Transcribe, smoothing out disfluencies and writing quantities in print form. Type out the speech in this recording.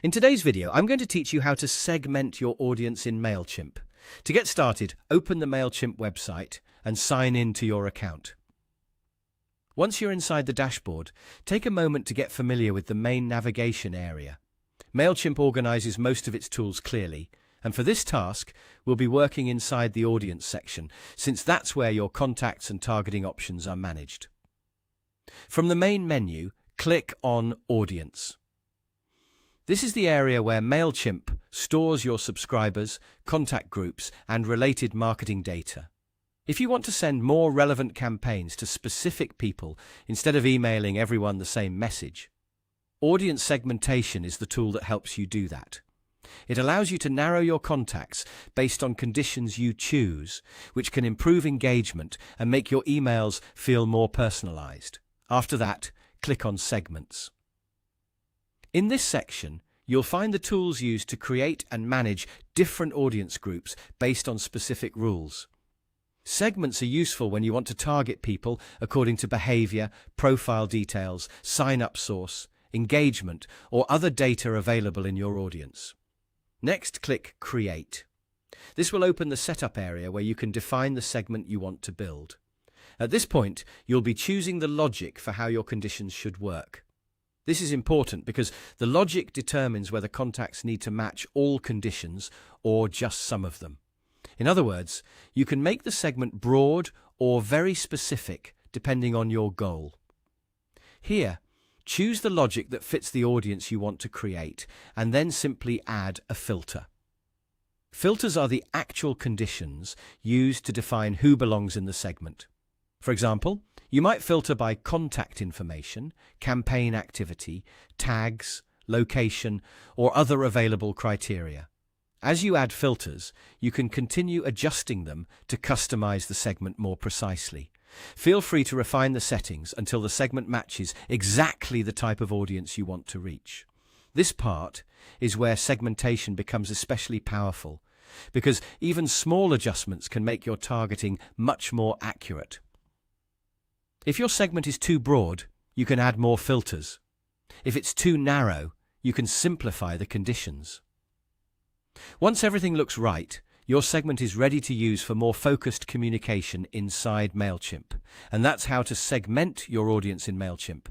In today's video, I'm going to teach you how to segment your audience in MailChimp. To get started, open the MailChimp website and sign in to your account. Once you're inside the dashboard, take a moment to get familiar with the main navigation area. MailChimp organizes most of its tools clearly, and for this task, we'll be working inside the audience section, since that's where your contacts and targeting options are managed. From the main menu, click on Audience. This is the area where MailChimp stores your subscribers, contact groups, and related marketing data. If you want to send more relevant campaigns to specific people instead of emailing everyone the same message, audience segmentation is the tool that helps you do that. It allows you to narrow your contacts based on conditions you choose, which can improve engagement and make your emails feel more personalized. After that, click on Segments. In this section, you'll find the tools used to create and manage different audience groups based on specific rules. Segments are useful when you want to target people according to behavior, profile details, sign-up source, engagement, or other data available in your audience. Next, click Create. This will open the setup area where you can define the segment you want to build. At this point, you'll be choosing the logic for how your conditions should work. This is important because the logic determines whether contacts need to match all conditions or just some of them. In other words, you can make the segment broad or very specific depending on your goal. Here, choose the logic that fits the audience you want to create, and then simply add a filter. Filters are the actual conditions used to define who belongs in the segment. For example, you might filter by contact information, campaign activity, tags, location, or other available criteria. As you add filters, you can continue adjusting them to customize the segment more precisely. Feel free to refine the settings until the segment matches exactly the type of audience you want to reach. This part is where segmentation becomes especially powerful, because even small adjustments can make your targeting much more accurate. If your segment is too broad, you can add more filters. If it's too narrow, you can simplify the conditions. Once everything looks right, your segment is ready to use for more focused communication inside MailChimp. And that's how to segment your audience in MailChimp.